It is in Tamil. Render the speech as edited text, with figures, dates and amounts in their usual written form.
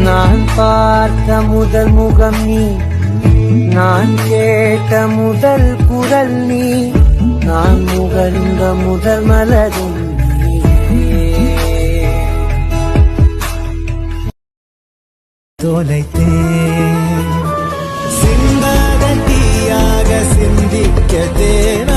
நான் பார்த்த முதல் முகம் நீ, நான் கேட்ட முதல் குரல் நீ, நான் முகர்ந்த முதல் மலரும் தொலைத்தேன் சிந்தாத தீயாக சிந்திக்க தேன